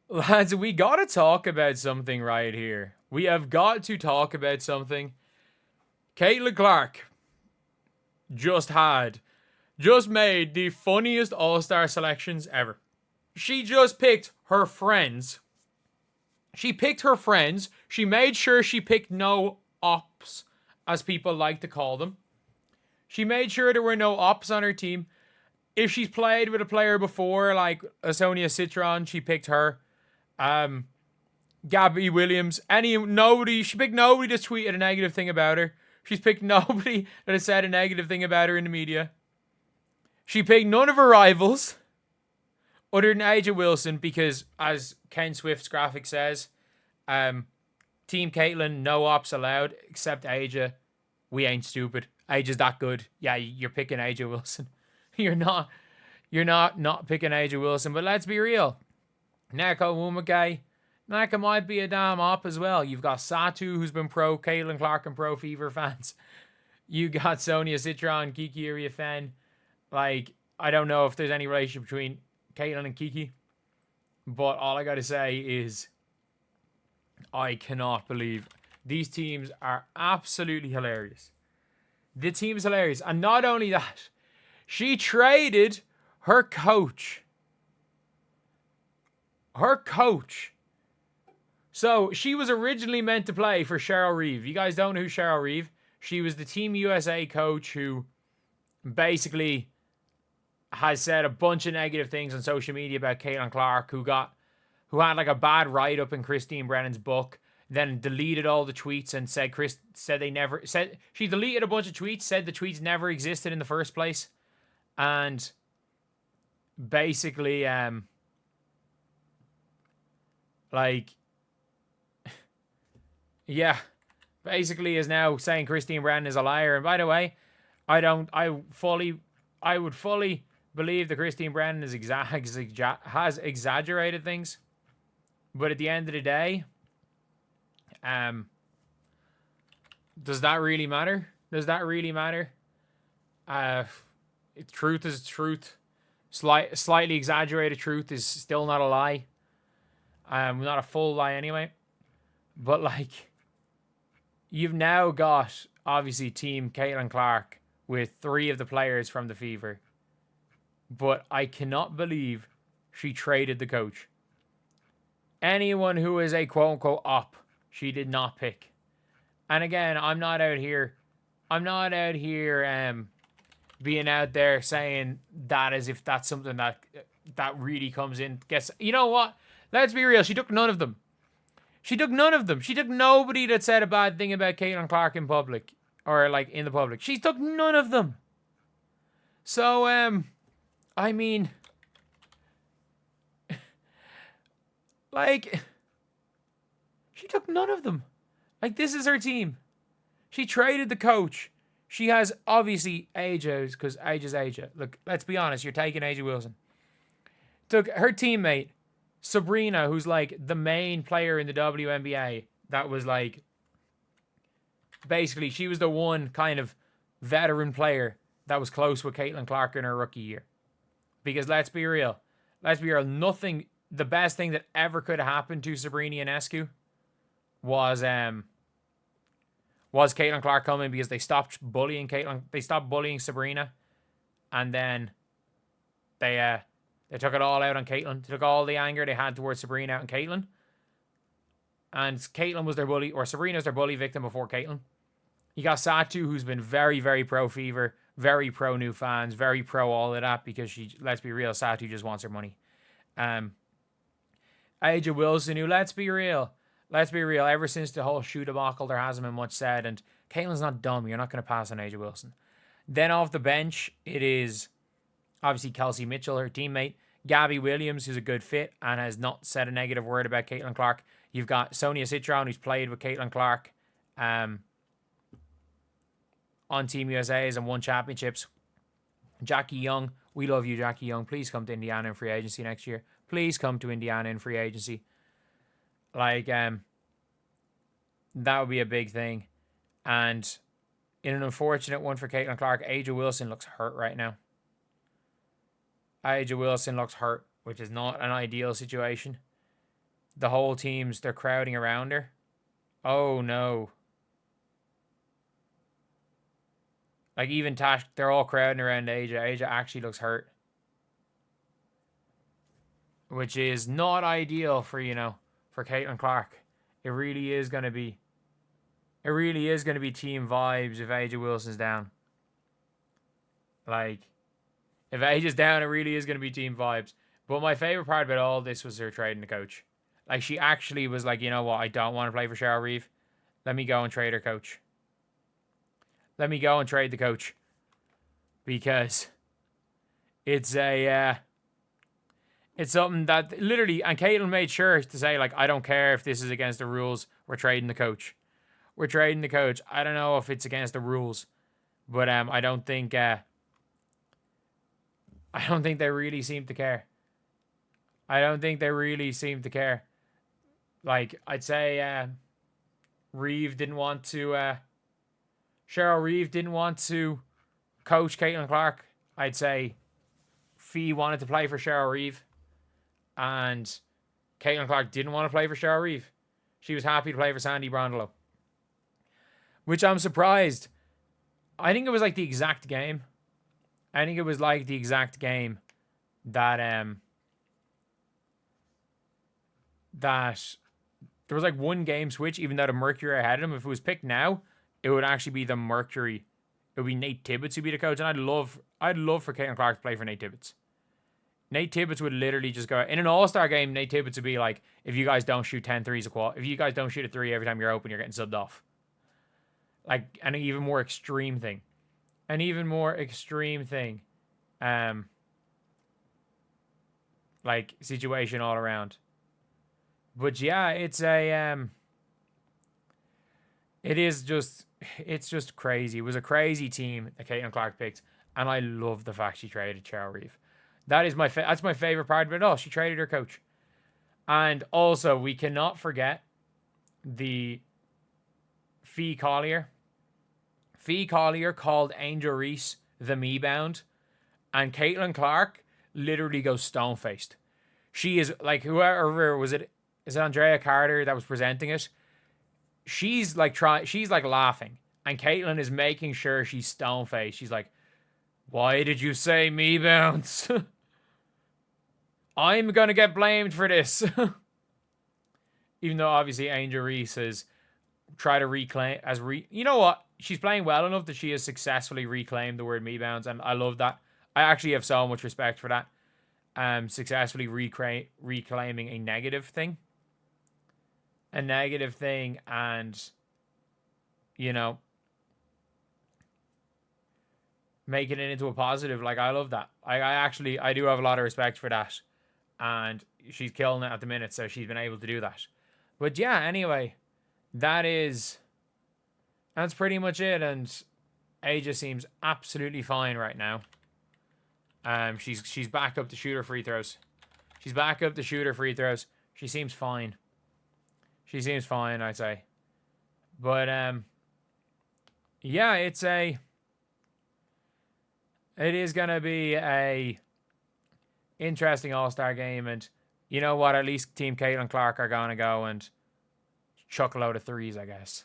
Lads, we gotta talk about something right here. We have got to talk about something. Caitlin Clark just had, just made the funniest All-Star selections ever. She just picked her friends. She picked her friends. She made sure she picked no ops, as people like to call them. She made sure there were no ops on her team. If she's played with a player before, like Sonia Citron, she picked her. Um, Gabby Williams, nobody. She picked nobody that's tweeted a negative thing about her. She's picked nobody that has said a negative thing about her in the media. She picked none of her rivals, other than Aja Wilson, because as Ken Swift's graphic says, Team Caitlin, no ops allowed except Aja. We ain't stupid. Aja's that good. Yeah, you're picking Aja Wilson. You're not. You're not picking Aja Wilson. But let's be real. Neko Wumake, Naka might be a damn op as well. You've got Satu, who's been pro Caitlin Clark and pro Fever fans. You got Sonia Citron, Kiki Iriafen. Like, I don't know if there's any relationship between Caitlin and Kiki. But all I gotta say is I cannot believe these teams are absolutely hilarious. The team is hilarious. And not only that, she traded her coach. Her coach. So she was originally meant to play for Cheryl Reeve. You guys don't know who Cheryl Reeve? She was the Team USA coach who basically has said a bunch of negative things on social media about Caitlin Clark, who had like a bad write up in Christine Brennan's book, then deleted all the tweets and she deleted a bunch of tweets, said the tweets never existed in the first place, and basically like yeah, basically is now saying Christine Brennan is a liar. And by the way, I would fully believe that Christine Brennan has exaggerated things. But at the end of the day, does that really matter? Does that really matter? Truth is truth. Slightly exaggerated truth is still not a lie. Not a full lie anyway. But like, you've now got obviously Team Caitlin Clark with 3 of the players from the Fever. But I cannot believe she traded the coach. Anyone who is a quote unquote op, she did not pick. And again, I'm not out here being out there saying that as if that's something that really comes in. You know what? Let's be real. She took none of them. She took nobody that said a bad thing about Caitlin Clark in public or like in the public. She took none of them. So I mean, like, she took none of them. Like, this is her team. She traded the coach. She has obviously Aja's, because Aja's Aja. Look, let's be honest. You're taking Aja Wilson. Took her teammate, Breanna, who's like the main player in the WNBA. That was like, basically, she was the one kind of veteran player that was close with Caitlin Clark in her rookie year. Because let's be real. The best thing that ever could have happened to Sabrina Ionescu was Caitlin Clark coming, because they stopped bullying Caitlin. They stopped bullying Sabrina, and then they took it all out on Caitlin. They took all the anger they had towards Sabrina out on Caitlin, and Caitlin was their bully, or Sabrina's their bully victim before Caitlin. You got Satu, who's been very, very pro Fever, very pro new fans, very pro all of that, because let's be real, Satu just wants her money. Aja Wilson, who, let's be real, ever since the whole shoe debacle, there hasn't been much said, and Caitlin's not dumb. You're not going to pass on Aja Wilson. Then off the bench, it is obviously Kelsey Mitchell, her teammate, Gabby Williams, who's a good fit and has not said a negative word about Caitlin Clark. You've got Sonia Citron, who's played with Caitlin Clark on Team USA's and won championships. Jackie Young, we love you, Jackie Young. Please come to Indiana in free agency next year. Please come to Indiana in free agency. Like, that would be a big thing. And in an unfortunate one for Caitlin Clark, Aja Wilson looks hurt right now. Aja Wilson looks hurt, which is not an ideal situation. the whole team's, they're crowding around her. Oh, no. Like, even Tash, they're all crowding around Asia. Asia actually looks hurt. Which is not ideal for, for Caitlin Clark. It really is going to be team vibes if Asia Wilson's down. Like, if Aja's down, it really is going to be team vibes. But my favorite part about all this was her trading the coach. Like, she actually was like, you know what, I don't want to play for Cheryl Reeve. Let me go and trade her coach. Let me go and trade the coach. Because it's it's something that literally, and Caitlin made sure to say, like, I don't care if this is against the rules. We're trading the coach. We're trading the coach. I don't know if it's against the rules. But I don't think they really seem to care. I don't think they really seem to care. Like, I'd say Reeve didn't want to... Cheryl Reeve didn't want to coach Caitlin Clark. I'd say Fee wanted to play for Cheryl Reeve. And Caitlin Clark didn't want to play for Cheryl Reeve. She was happy to play for Sandy Brondolo. Which I'm surprised. I think it was like the exact game. I think it was like the exact game that that there was like one game switch, even though the Mercury ahead of him. If it was picked now, it would actually be the Mercury. It would be Nate Tibbetts who'd be the coach, and I'd love for Caitlin Clark to play for Nate Tibbetts. Nate Tibbetts would literally just go in an all-star game. Nate Tibbetts would be like, if you guys don't shoot 10 threes if you guys don't shoot a three every time you're open, you're getting subbed off. Like, an even more extreme thing. Like, situation all around. But yeah, it's just crazy. It was a crazy team that Caitlin Clark picked, and I love the fact she traded Cheryl Reeve. That's my favorite part of it all. She traded her coach. And also, we cannot forget the Fee Collier. Fee Collier called Angel Reese the mebound, and Caitlin Clark literally goes stone-faced. She is like, whoever was it? Is it Andrea Carter that was presenting it? She's like laughing, and Caitlin is making sure she's stone-faced. She's like, "Why did you say mebounds? I'm gonna get blamed for this." Even though obviously Angel Reese has tried to reclaim you know what? She's playing well enough that she has successfully reclaimed the word mebounds, and I love that. I actually have so much respect for that. Successfully reclaiming a negative thing. And, making it into a positive. Like, I love that. I do have a lot of respect for that. And she's killing it at the minute, so she's been able to do that. But yeah, anyway, that's pretty much it. And Aja seems absolutely fine right now. She's back up to shoot her free throws. She seems fine. I'd say. But yeah, it is gonna be a interesting All-Star game, and you know what? At least Team Caitlin Clark are gonna go and chuck a load of threes, I guess.